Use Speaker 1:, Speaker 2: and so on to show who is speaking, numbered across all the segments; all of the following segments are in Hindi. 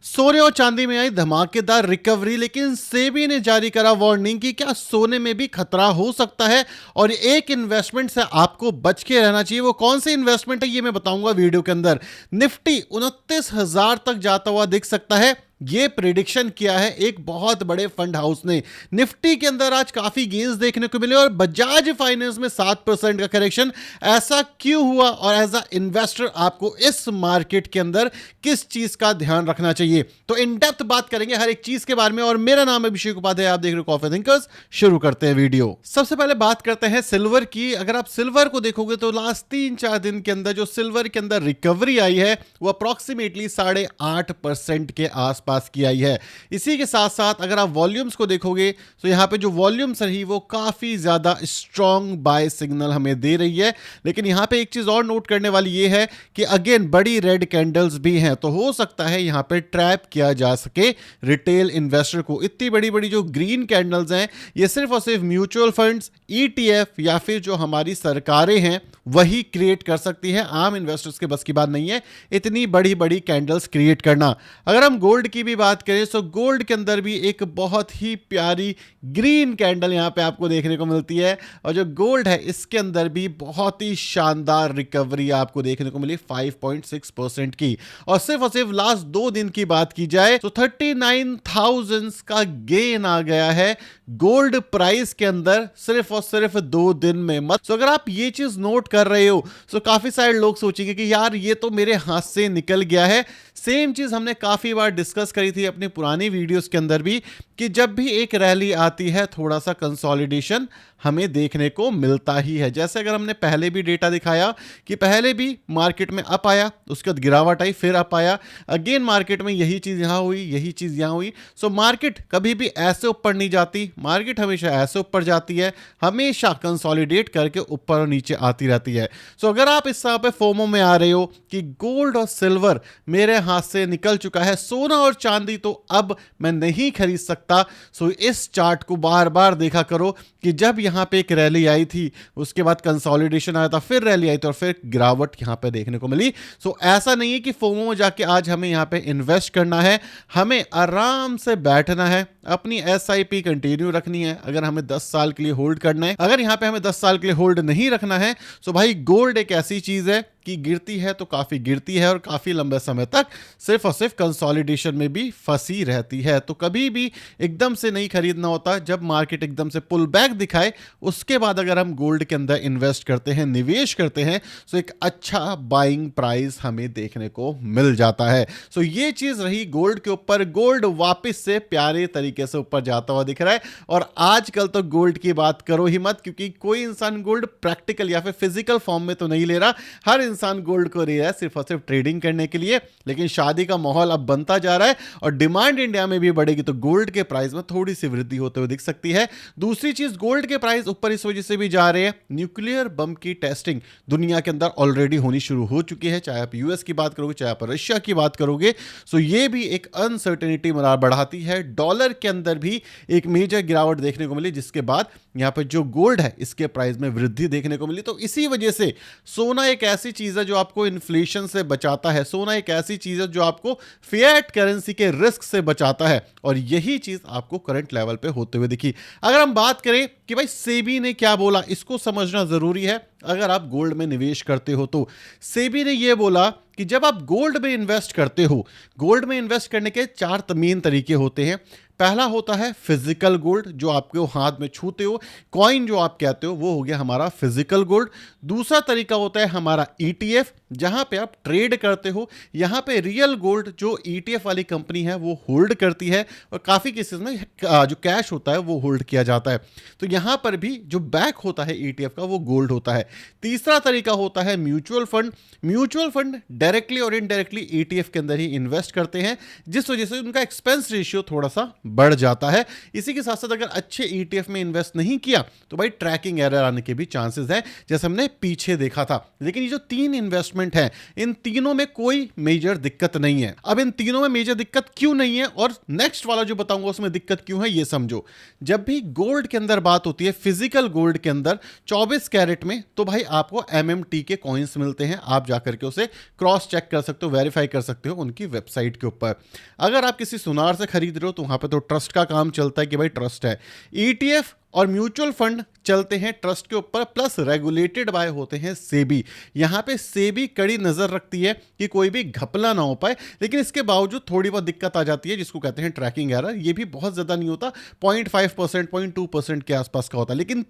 Speaker 1: सोने और चांदी में आई धमाकेदार रिकवरी, लेकिन सेबी ने जारी करा वार्निंग कि क्या सोने में भी खतरा हो सकता है और एक इन्वेस्टमेंट से आपको बच के रहना चाहिए। वो कौन सी इन्वेस्टमेंट है ये मैं बताऊंगा वीडियो के अंदर। निफ्टी 29,000 तक जाता हुआ दिख सकता है, ये प्रिडिक्शन किया है एक बहुत बड़े फंड हाउस ने। निफ्टी के अंदर आज काफी गेन्स देखने को मिले और बजाज फाइनेंस में 7% का करेक्शन। ऐसा क्यों हुआ और एज अ इन्वेस्टर आपको इस मार्केट के अंदर किस चीज का ध्यान रखना चाहिए, तो इन डेप्थ बात करेंगे हर एक चीज के बारे में। और मेरा नाम है अभिषेक उपाध्याय, आप देख रहे हो कॉफी थिंकर्स। शुरू करते हैं वीडियो। सबसे पहले बात करते हैं सिल्वर की। अगर आप सिल्वर को देखोगे तो लास्ट 3-4 दिन के अंदर जो सिल्वर के अंदर रिकवरी आई है वो अप्रोक्सीमेटली 8.5% के आसपास की आई है। इसी के साथ साथ अगर आप वॉल्यूम्स को देखोगे तो यहां पे जो वॉल्यूम्स रही वो काफी ज्यादा स्ट्रॉन्ग बाय सिग्नल हमें दे रही है। लेकिन यहां पे एक चीज और नोट करने वाली ये है कि अगेन बड़ी रेड कैंडल्स भी हैं, तो हो सकता है यहां पे ट्रैप किया जा सके रिटेल इन्वेस्टर को। इतनी बड़ी बड़ी जो ग्रीन कैंडल्स हैं ये सिर्फ और सिर्फ म्यूचुअल फंड्स, ईटीएफ या फिर जो हमारी सरकारें हैं वही क्रिएट कर सकती है। आम इन्वेस्टर्स के बस की बात नहीं है इतनी बड़ी बड़ी कैंडल्स क्रिएट करना। अगर हम गोल्ड की भी बात करें तो गोल्ड के अंदर भी एक बहुत ही प्यारी ग्रीन कैंडल यहां पे आपको देखने को मिलती है और जो गोल्ड है इसके अंदर भी बहुत ही शानदार रिकवरी आपको देखने को मिली 5.6% की। और सिर्फ लास्ट 2 दिन की बात की जाए तो 39,000 का गेन आ गया है गोल्ड प्राइस के अंदर सिर्फ और सिर्फ 2 दिन में। मत तो अगर आप ये चीज नोट कर रहे हो तो काफी सारे लोग सोचेंगे कि यार ये तो मेरे हाथ से निकल गया है। सेम चीज हमने काफी बार डिस्कस करी थी अपनी पुरानी वीडियोस के अंदर भी कि जब भी एक रैली आती है थोड़ा सा कंसोलिडेशन हमें देखने को मिलता ही है। जैसे अगर हमने पहले भी डेटा दिखाया कि पहले भी मार्केट में अप आया, उसके बाद गिरावट आई, फिर अप आया, अगेन मार्केट में यही चीज यहां हुई, यही चीज यहां हुई। सो मार्केट कभी भी ऐसे ऊपर नहीं जाती, मार्केट हमेशा ऐसे ऊपर जाती है, हमेशा कंसोलिडेट करके ऊपर और नीचे आती रहती है। सो अगर आप इस समय पे फोमो में आ रहे हो कि गोल्ड और सिल्वर मेरे हाथ से निकल चुका है, सोना और चांदी तो अब मैं नहीं खरीद सकता, सो इस चार्ट को बार बार देखा करो कि जब यहां पे एक रैली आई थी, उसके बाद कंसोलिडेशन आया था, फिर रैली आई थी और फिर गिरावट यहां पे देखने को मिली। सो ऐसा नहीं है कि फोमो में जाके आज हमें यहां पे इन्वेस्ट करना है, हमें आराम से बैठना है, अपनी एसआईपी कंटिन्यू रखनी है। अगर हमें 10 साल के लिए होल्ड करना है, अगर यहां पे हमें 10 साल के लिए होल्ड नहीं रखना है तो भाई गोल्ड एक ऐसी चीज है कि गिरती है तो काफी गिरती है और काफी लंबे समय तक सिर्फ और सिर्फ कंसोलिडेशन में भी फंसी रहती है। तो कभी भी एकदम से नहीं खरीदना होता। जब मार्केट एकदम से पुल बैक दिखाए उसके बाद अगर हम गोल्ड के अंदर इन्वेस्ट करते हैं, निवेश करते हैं, तो एक अच्छा बाइंग प्राइस हमें देखने को मिल जाता है। सो ये चीज रही गोल्ड के ऊपर। गोल्ड वापस से प्यारे तरीके से ऊपर जाता हुआ दिख रहा है और आजकल तो गोल्ड की बात करो ही मत, क्योंकि कोई इंसान गोल्ड प्रैक्टिकल या फिर फिजिकल फॉर्म में तो नहीं ले रहा। हर इंसान गोल्ड को ले रहा है सिर्फ और सिर्फ ट्रेडिंग करने के लिए। लेकिन शादी का माहौल अब बनता जा रहा है और डिमांड इंडिया में भी बढ़ेगी तो गोल्ड के प्राइस में थोड़ी सी वृद्धि होते हुए दिख सकती है। दूसरी चीज, गोल्ड के प्राइस ऊपर इस वजह से भी जा रहे हैं, न्यूक्लियर बम की टेस्टिंग दुनिया के अंदर ऑलरेडी होनी शुरू हो चुकी है। चाहे आप यूएस की बात करोगे, चाहे आप रशिया की बात करोगे, सो ये भी एक अनसर्टेनिटी बढ़ाती है। डॉलर के अंदर भी एक मेजर गिरावट देखने को मिली, जिसके बाद यहां पर जो गोल्ड है इसके प्राइस में वृद्धि देखने को मिली। तो इसी वजह से सोना एक ऐसी चीज है जो आपको इन्फ्लेशन से बचाता है। सोना एक ऐसी चीज है जो आपको फिएट करेंसी के रिस्क से बचाता है और यही चीज आपको करंट लेवल पे होते हुए दिखी। अगर हम बात करें कि भाई सेबी ने क्या बोला, इसको समझना जरूरी है। अगर आप गोल्ड में निवेश करते हो तो सेबी ने यह बोला कि जब आप गोल्ड में इन्वेस्ट करते हो, गोल्ड में इन्वेस्ट करने के 4 मेन तरीके होते हैं। पहला होता है फिजिकल गोल्ड, जो आपके हाथ में छूते हो, कॉइन जो आप कहते हो, वो हो गया हमारा फिजिकल गोल्ड। दूसरा तरीका होता है हमारा ईटीएफ, जहां पे आप ट्रेड करते हो। यहां पे रियल गोल्ड जो ईटीएफ वाली कंपनी है वो होल्ड करती है और काफी केसेस में जो कैश होता है वो होल्ड किया जाता है। तो यहां पर भी जो बैक होता है ईटीएफ का वो गोल्ड होता है। तीसरा तरीका होता है mutual fund. Mutual fund directly और इनडायरेक्टली ईटीएफ के अंदर ही इन्वेस्ट करते हैं, जिस वजह से उनका एक्सपेंस रेशियो थोड़ा सा बढ़ जाता है। इसी के साथ साथ अगर अच्छे ETF में इन्वेस्ट नहीं किया तो भाई ट्रैकिंग एरर आने के भी चांसेस है, जैसे हमने पीछे देखा था। लेकिन ये जो 3 इन्वेस्टमेंट है, इन तीनों में कोई मेजर दिक्कत नहीं है। अब इन तीनों में मेजर दिक्कत क्यों नहीं है और नेक्स्ट वाला जो बताऊंगा उसमें दिक्कत क्यों है, ये समझो। जब भी गोल्ड के अंदर बात होती है, फिजिकल गोल्ड के अंदर 24 कैरेट में, तो भाई आपको MMT के कॉइन्स मिलते हैं। आप जाकर के उसे क्रॉस चेक कर सकते हो, वेरीफाई कर सकते हो उनकी वेबसाइट के ऊपर। अगर आप किसी सुनार से खरीद रहे हो तो वहां पे तो ट्रस्ट का काम चलता है कि भाई ट्रस्ट है। ETF और म्यूचुअल फंड चलते हैं ट्रस्ट के ऊपर, प्लस रेगुलेटेड बाय होते हैं सेबी। यहां पे सेबी कड़ी नजर रखती है कि कोई भी घपला ना हो पाए, लेकिन इसके बावजूद थोड़ी बहुत दिक्कत आ जाती है जिसको कहते हैं ट्रैकिंग एरर। ये भी बहुत ज्यादा नहीं होता, 0.5%, 0.2% के आसपास का होता है। लेकिन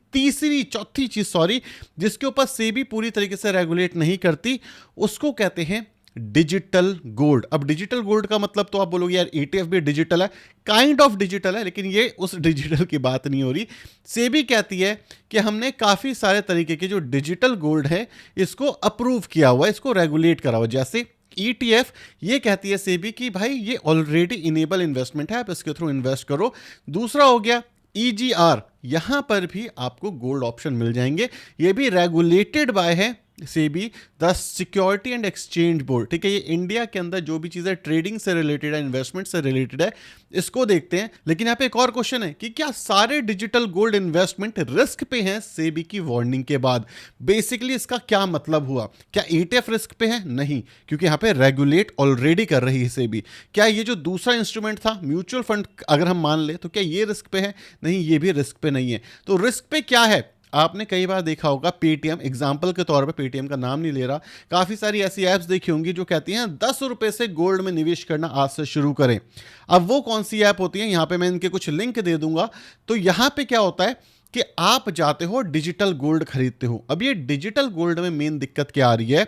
Speaker 1: चौथी चीज सॉरी, जिसके ऊपर सेबी पूरी तरीके से रेगुलेट नहीं करती, उसको कहते हैं डिजिटल गोल्ड। अब डिजिटल गोल्ड का मतलब तो आप बोलोगे यार ETF भी डिजिटल है, काइंड ऑफ डिजिटल है, लेकिन ये उस डिजिटल की बात नहीं हो रही। सेबी कहती है कि हमने काफी सारे तरीके के जो डिजिटल गोल्ड है इसको अप्रूव किया हुआ है, इसको रेगुलेट करा हुआ। जैसे ETF ये कहती है सेबी कि भाई ये ऑलरेडी इनेबल इन्वेस्टमेंट है, आप इसके थ्रू इन्वेस्ट करो। दूसरा हो गया EGR, यहां पर भी आपको गोल्ड ऑप्शन मिल जाएंगे, ये भी रेगुलेटेड बाय है SEBI, the security and exchange board. ठीक है, ये इंडिया के अंदर जो भी चीजें ट्रेडिंग से रिलेटेड है, इन्वेस्टमेंट से रिलेटेड है, इसको देखते हैं। लेकिन यहां पे एक और क्वेश्चन है कि क्या सारे डिजिटल गोल्ड इन्वेस्टमेंट रिस्क पे हैं सेबी की वार्निंग के बाद? बेसिकली इसका क्या मतलब हुआ? क्या ETF रिस्क पे है? नहीं, क्योंकि यहां पे रेगुलेट ऑलरेडी कर रही है सेबी। क्या ये जो दूसरा इंस्ट्रूमेंट था म्यूचुअल फंड, अगर हम मान ले, तो क्या ये रिस्क पे है? नहीं, ये भी रिस्क पे नहीं है। तो रिस्क पे क्या है? आपने कई बार देखा होगा, पेटीएम एग्जाम्पल के तौर पे, पेटीएम का नाम नहीं ले रहा, काफी सारी ऐसी ऐप्स देखी होंगी जो कहती हैं 10 रुपए से गोल्ड में निवेश करना आज से शुरू करें। अब वो कौन सी ऐप होती है, यहां पे मैं इनके कुछ लिंक दे दूंगा। तो यहां पे क्या होता है कि आप जाते हो डिजिटल गोल्ड खरीदते हो। अब ये डिजिटल गोल्ड में मेन दिक्कत क्या आ रही है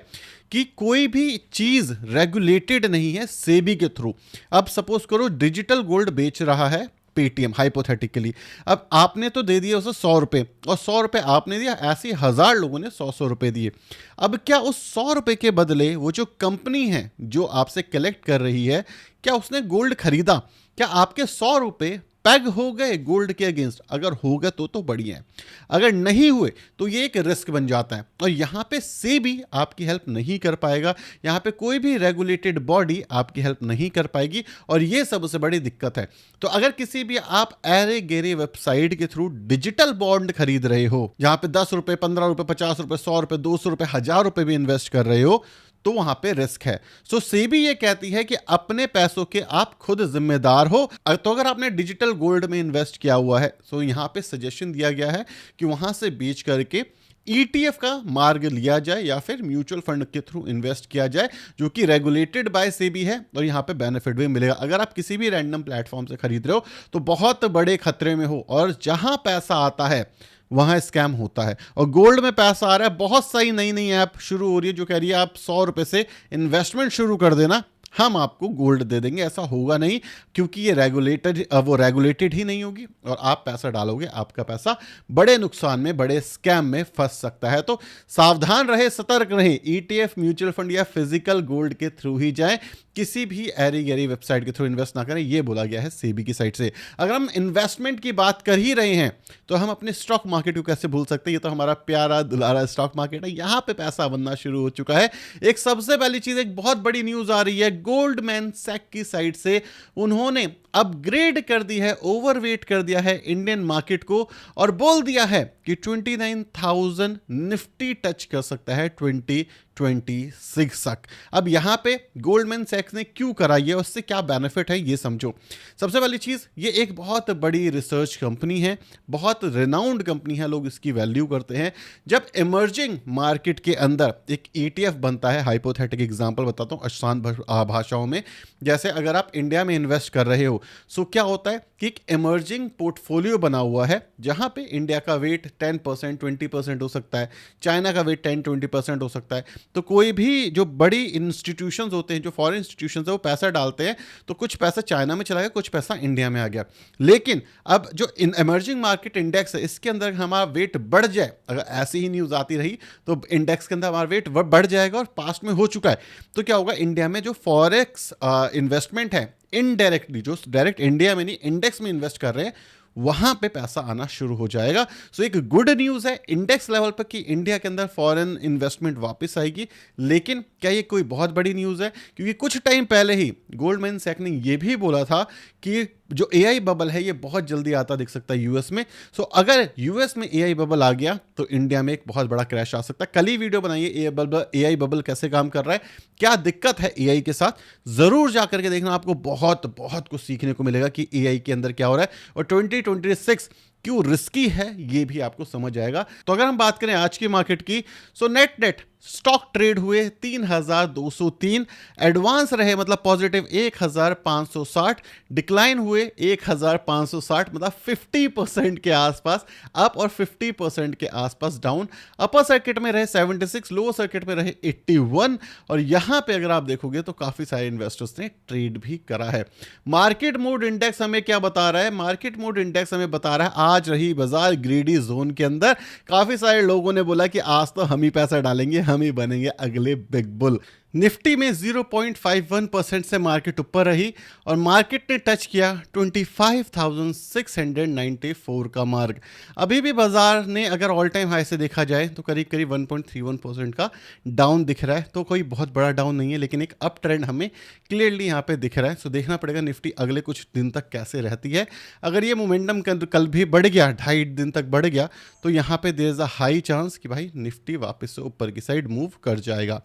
Speaker 1: कि कोई भी चीज रेगुलेटेड नहीं है सेबी के थ्रू। अब सपोज करो डिजिटल गोल्ड बेच रहा है पेटीएम, हाइपोथेटिकली। अब आपने तो दे दिए उसे 100 रुपए, और 100 रुपए आपने दिया, ऐसे 1000 लोगों ने 100 रुपए दिए। अब क्या उस 100 रुपए के बदले वो जो कंपनी है जो आपसे कलेक्ट कर रही है, क्या उसने गोल्ड खरीदा? क्या आपके 100 रुपए पैग हो गए गोल्ड के अगेंस्ट? अगर हो गए तो बढ़िया है, अगर नहीं हुए तो ये एक रिस्क बन जाता है। और यहां पे सेबी आपकी हेल्प नहीं कर पाएगा, यहां पे कोई भी रेगुलेटेड बॉडी आपकी हेल्प नहीं कर पाएगी, और ये सबसे बड़ी दिक्कत है। तो अगर किसी भी आप ऐरे गेरे वेबसाइट के थ्रू डिजिटल बॉन्ड खरीद रहे हो, जहां पे 10 रुपए, 15 रुपए, 50 रुपए, 100 रुपए, 200 रुपए, 1000 रुपए भी इन्वेस्ट कर रहे हो, तो वहां पे रिस्क है। सो सेबी ये कहती है कि अपने पैसों के आप खुद जिम्मेदार हो। तो अगर आपने डिजिटल गोल्ड में इन्वेस्ट किया हुआ है, तो यहां पे सजेशन दिया गया है कि वहां से बेच करके ETF का मार्ग लिया जाए या फिर म्यूचुअल फंड के थ्रू इन्वेस्ट किया जाए, जो कि रेगुलेटेड बाय सेबी है, और यहां पे बेनिफिट भी मिलेगा। अगर आप किसी भी रैंडम प्लेटफॉर्म से खरीद रहे हो तो बहुत बड़े खतरे में हो, और जहां पैसा आता है वहां स्कैम होता है। और गोल्ड में पैसा आ रहा है, बहुत सारी नई नई ऐप शुरू हो रही है जो कह रही है आप 100 रुपए से इन्वेस्टमेंट शुरू कर देना, हम आपको गोल्ड दे देंगे। ऐसा होगा नहीं, क्योंकि ये रेगुलेटेड ही नहीं होगी, और आप पैसा डालोगे, आपका पैसा बड़े नुकसान में, बड़े स्कैम में फंस सकता है। तो सावधान रहे, सतर्क रहे, ETF, म्यूचुअल फंड या फिजिकल गोल्ड के थ्रू ही जाएं, किसी भी ऐरी गैरी वेबसाइट के थ्रू इन्वेस्ट ना करें, ये बोला गया है सेबी की साइड से। अगर हम इन्वेस्टमेंट की बात कर ही रहे हैं तो हम अपने स्टॉक मार्केट को कैसे भूल सकते हैं? ये तो हमारा प्यारा दुलारा स्टॉक मार्केट है, यहां पे पैसा बनना शुरू हो चुका है। एक सबसे पहली चीज, एक बहुत बड़ी न्यूज आ रही है गोल्डमैन सैक की साइड से। उन्होंने अपग्रेड कर दी है, ओवरवेट कर दिया है इंडियन मार्केट को, और बोल दिया है कि 29,000 निफ्टी टच कर सकता है 2026 तक। अब यहां पे गोल्डमैन सैक्स ने क्यों कराई है, उससे क्या बेनिफिट है, ये समझो। सबसे पहली चीज, ये एक बहुत बड़ी रिसर्च कंपनी है, बहुत रिनाउंड कंपनी है, लोग इसकी वैल्यू करते हैं। जब इमर्जिंग मार्केट के अंदर एक ETF बनता है, हाइपोथेटिक एग्जांपल बताता हूं आसान भाषाओं में, जैसे अगर आप इंडिया में इन्वेस्ट कर रहे हो, सो क्या होता है कि एक इमर्जिंग पोर्टफोलियो बना हुआ है, जहां पे इंडिया का वेट 10%, 20% हो सकता है, चाइना का वेट 10-20% हो सकता है, तो कोई भी जो बड़ी इंस्टीट्यूशंस होते हैं, जो फॉरेन इंस्टीट्यूशंस है, वो पैसा डालते हैं तो कुछ पैसा चाइना में चला गया, कुछ पैसा इंडिया में आ गया। लेकिन अब जो इमर्जिंग मार्केट इंडेक्स है, इसके अंदर हमारा वेट बढ़ जाए, अगर ऐसी ही न्यूज़ आती रही तो इंडेक्स के अंदर हमारा वेट बढ़ जाएगा, और पास्ट में हो चुका है। तो क्या होगा, इंडिया में जो फॉरेक्स इन्वेस्टमेंट है इनडायरेक्टली, जो डायरेक्ट इंडिया में नहीं इंडेक्स में इन्वेस्ट कर रहे हैं, वहां पे पैसा आना शुरू हो जाएगा। सो एक गुड न्यूज़ है इंडेक्स लेवल पर कि इंडिया के अंदर फॉरेन इन्वेस्टमेंट वापस आएगी। लेकिन क्या ये कोई बहुत बड़ी न्यूज़ है? क्योंकि कुछ टाइम पहले ही गोल्डमैन सैक ने ये भी बोला था कि जो एआई बबल है ये बहुत जल्दी आता दिख सकता है यूएस में। सो अगर यूएस में एआई बबल आ गया तो इंडिया में एक बहुत बड़ा क्रैश आ सकता है। कल ही वीडियो बनाइए एआई बबल कैसे काम कर रहा है, क्या दिक्कत है एआई के साथ, जरूर जाकर के देखना, आपको बहुत बहुत कुछ सीखने को मिलेगा कि एआई के अंदर क्या हो रहा है और 2026 क्यों रिस्की है, ये भी आपको समझ आएगा। तो अगर हम बात करें आज की मार्केट की, सो नेट स्टॉक ट्रेड हुए 3203, एडवांस रहे मतलब पॉजिटिव 1560, डिक्लाइन हुए 1560, मतलब 50% के आसपास अप और 50% के आसपास डाउन। अपर सर्किट में रहे 76, लोअर सर्किट में रहे 81, और यहां पे अगर आप देखोगे तो काफी सारे इन्वेस्टर्स ने ट्रेड भी करा है। मार्केट मूड इंडेक्स हमें क्या बता रहा है? मार्केट मूड इंडेक्स हमें बता रहा है आज रही बाजार ग्रीडी जोन के अंदर। काफी सारे लोगों ने बोला कि आज तो हम ही पैसा डालेंगे, हम ही बनेंगे अगले बिग बुल। निफ्टी में 0.51% से मार्केट ऊपर रही और मार्केट ने टच किया 25,694 का मार्क। अभी भी बाजार ने अगर ऑल टाइम हाई से देखा जाए तो करीब करीब 1.31% का डाउन दिख रहा है। तो कोई बहुत बड़ा डाउन नहीं है, लेकिन एक अप ट्रेंड हमें क्लियरली यहाँ पे दिख रहा है। सो देखना पड़ेगा निफ्टी अगले कुछ दिन तक कैसे रहती है। अगर ये मोमेंटम कल भी बढ़ गया, 2.5 दिन तक बढ़ गया, तो यहाँ पे there is a high chance कि भाई निफ्टी वापस से ऊपर की साइड मूव कर जाएगा।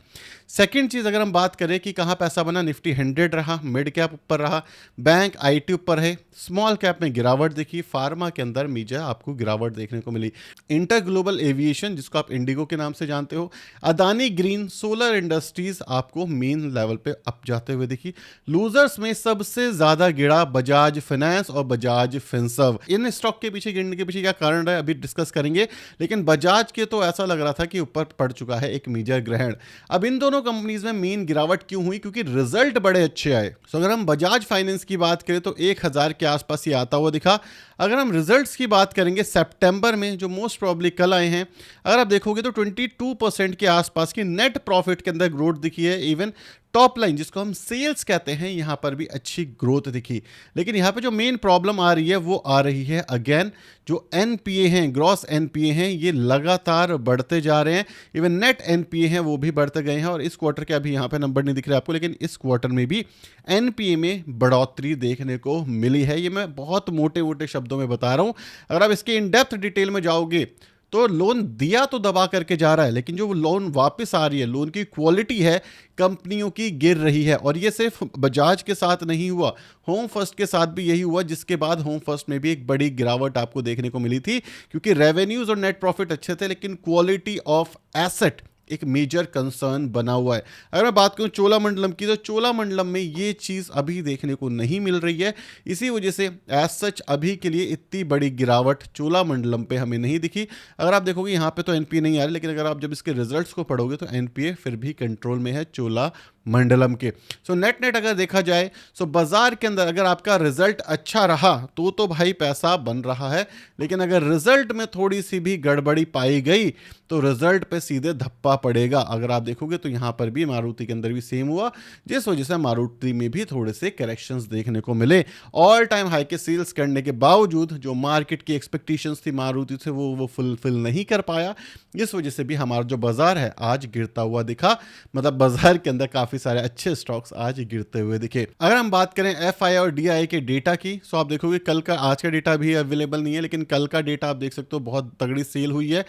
Speaker 1: सेकंड चीज अगर हम बात करें कि कहां पैसा बना, निफ्टी 100 रहा, मिड कैप ऊपर रहा, बैंक आईटी ऊपर है, स्मॉल कैप में गिरावट दिखी, फार्मा के अंदर मीजा आपको गिरावट देखने को मिली। इंटर ग्लोबल एविएशन जिसको आप इंडिगो के नाम से जानते हो, अदानी ग्रीन, सोलर इंडस्ट्रीज आपको मेन लेवल पे अप जाते हुए दिखी। लूजर्स में सबसे ज्यादा गिरा बजाज फाइनेंस और बजाज फिनसर्व। इन स्टॉक के पीछे गिरने के पीछे क्या कारण रहा है अभी डिस्कस करेंगे, लेकिन बजाज के तो ऐसा लग रहा था कि ऊपर पड़ चुका है एक मेजर ग्रहण। अब इन दोनों कंपनीज में मेन गिरावट क्यों हुई? क्योंकि रिजल्ट बड़े अच्छे आए। सो अगर हम बजाज फाइनेंस की बात करें तो 1000 के आसपास ही आता हुआ दिखा। अगर हम रिजल्ट्स की बात करेंगे सितंबर में, जो मोस्ट प्रॉब्ली कल आए हैं, अगर आप देखोगे तो 22% के आसपास की नेट प्रॉफिट के अंदर ग्रोथ दिखी है। इवन टॉप लाइन जिसको हम सेल्स कहते हैं, यहां पर भी अच्छी ग्रोथ दिखी। लेकिन यहां पे जो मेन प्रॉब्लम आ रही है वो आ रही है अगेन जो एनपीए हैं, ग्रॉस एनपीए हैं, ये लगातार बढ़ते जा रहे हैं। इवन नेट एनपीए हैं वो भी बढ़ते गए हैं, और इस क्वार्टर के अभी यहां पे नंबर नहीं दिख रहे आपको, लेकिन इस क्वार्टर में भी एनपीए में बढ़ोतरी देखने को मिली है। ये मैं बहुत मोटे मोटे शब्दों में बता रहा हूं। अगर आप इसके इन डेप्थ डिटेल में जाओगे तो लोन दिया तो दबा करके जा रहा है, लेकिन जो लोन वापस आ रही है, लोन की क्वालिटी है कंपनियों की गिर रही है। और ये सिर्फ बजाज के साथ नहीं हुआ, होम फर्स्ट के साथ भी यही हुआ, जिसके बाद होम फर्स्ट में भी एक बड़ी गिरावट आपको देखने को मिली थी, क्योंकि रेवेन्यूज और नेट प्रॉफिट अच्छे थे, लेकिन क्वालिटी ऑफ एसेट एक मेजर कंसर्न बना हुआ है। अगर मैं बात करूं चोलामंडलम की, तो चोलामंडलम में ये चीज़ अभी देखने को नहीं मिल रही है। इसी वजह से एज सच अभी के लिए इतनी बड़ी गिरावट चोलामंडलम पे हमें नहीं दिखी। अगर आप देखोगे यहाँ पे तो एनपीए नहीं आ रही, लेकिन अगर आप जब इसके रिजल्ट्स को पढ़ोगे तो एनपीए फिर भी कंट्रोल में है चोलामंडलम के। सो नेट अगर देखा जाए, सो बाजार के अंदर अगर आपका रिजल्ट अच्छा रहा तो भाई पैसा बन रहा है, लेकिन अगर रिजल्ट में थोड़ी सी भी गड़बड़ी पाई गई तो रिजल्ट पे सीधे धप्पा पड़ेगा। अगर आप देखोगे तो यहां पर भी मारुति के अंदर भी सेम हुआ, जिस वजह से मारुति में भी थोड़े से करेक्शंस देखने को मिले। ऑल टाइम हाई के सेल्स करने के बावजूद जो मार्केट की एक्सपेक्टेशंस थी मारुति से वो फुलफिल नहीं कर पाया। इस वजह से भी हमारा जो बाजार है आज गिरता हुआ दिखा। मतलब बाजार के अंदर काफी सारे अच्छे स्टॉक्स आज गिरते हुए दिखे। अगर हम बात करें एफआई और डीआई के डेटा की, सो आप देखोगे कल का, आज का डेटा भी अवेलेबल नहीं है, लेकिन कल का डेटा आप देख सकते हो बहुत तगड़ी सेल हुई है।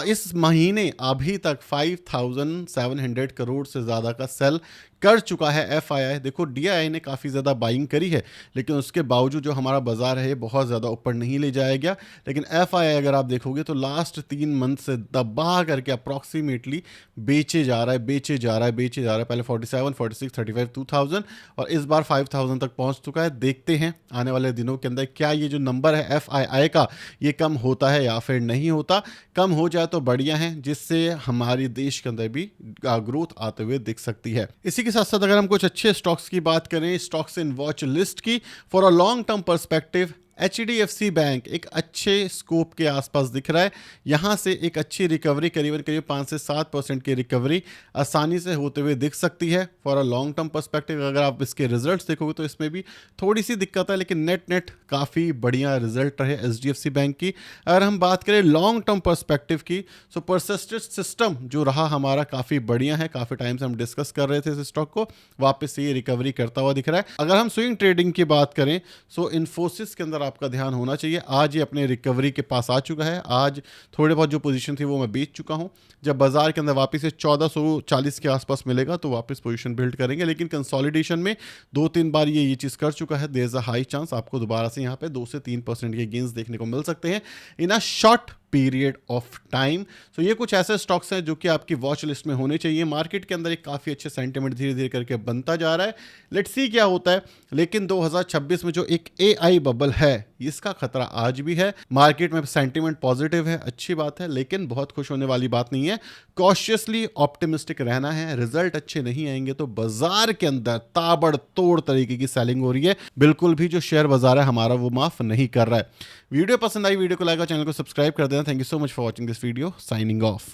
Speaker 1: इस महीने अभी तक 5,700 करोड़ से ज़्यादा का सेल कर चुका है एफआईआई। देखो डीआईआई ने काफ़ी ज़्यादा बाइंग करी है, लेकिन उसके बावजूद जो हमारा बाजार है बहुत ज़्यादा ऊपर नहीं ले जाया गया। लेकिन एफआईआई अगर आप देखोगे तो लास्ट 3 मंथ से दबा करके अप्रॉक्सीमेटली बेचे जा रहा है। पहले 47, 46, 35, 2000 और इस बार 5000 तक पहुंच चुका है। देखते हैं आने वाले दिनों के अंदर क्या ये जो नंबर है एफआईआई का ये कम होता है या फिर नहीं होता। कम हो जाए तो बढ़िया है, जिससे हमारे देश के अंदर भी ग्रोथ आते हुए दिख सकती है। इसी के साथ साथ अगर हम कुछ अच्छे स्टॉक्स की बात करें, स्टॉक्स इन वॉच लिस्ट की for a long term perspective, HDFC bank एक अच्छे स्कोप के आसपास दिख रहा है। यहाँ से एक अच्छी रिकवरी करीब 5 से 7% की रिकवरी आसानी से होते हुए दिख सकती है for a long term perspective. अगर आप इसके रिजल्ट्स देखोगे तो इसमें भी थोड़ी सी दिक्कत है, लेकिन नेट काफ़ी बढ़िया रिजल्ट रहे HDFC बैंक की। अगर हम बात करें लॉन्ग टर्म पर्सपेक्टिव की, सो परसिस्टेंट सिस्टम जो रहा हमारा काफ़ी बढ़िया है। काफ़ी टाइम से हम डिस्कस कर रहे थे इस स्टॉक को, वापस से ये रिकवरी करता हुआ दिख रहा है। अगर हम स्विंग ट्रेडिंग की बात करें, सो इन्फोसिस के अंदर आपका ध्यान होना चाहिए। आज ये अपने रिकवरी के पास आ चुका है। आज थोड़े बहुत जो पोजीशन थी वो मैं बेच चुका हूं। जब बाजार के अंदर वापस से 1440 के आसपास मिलेगा तो वापस पोजीशन बिल्ड करेंगे, लेकिन कंसोलिडेशन में 2-3 बार ये चीज़ कर चुका है। There is a high chance आपको दोबारा से यहाँ पे 2 से 3% के गेंस देखने को मिल सकते हैं in a short period of time. So ये कुछ ऐसे स्टॉक्स हैं जो कि आपकी वॉच लिस्ट में होने चाहिए। मार्केट के अंदर एक काफ़ी अच्छे सेंटिमेंट धीरे धीरे करके बनता जा रहा है। लेट्स सी क्या होता है, लेकिन 2026 में जो एक AI बबल है इसका खतरा आज भी है। मार्केट में सेंटिमेंट पॉजिटिव है, अच्छी बात है, लेकिन बहुत खुश होने वाली बात नहीं है। कॉशियसली ऑप्टिमिस्टिक रहना है। रिजल्ट अच्छे नहीं आएंगे तो बाजार के अंदर ताबड़तोड़ तरीके की सेलिंग हो रही है। बिल्कुल भी जो शेयर बाजार है हमारा वो माफ नहीं कर रहा है। वीडियो पसंद आई, वीडियो को लाइक और चैनल को सब्सक्राइब कर देना। Thank you so much for watching this video. Signing off.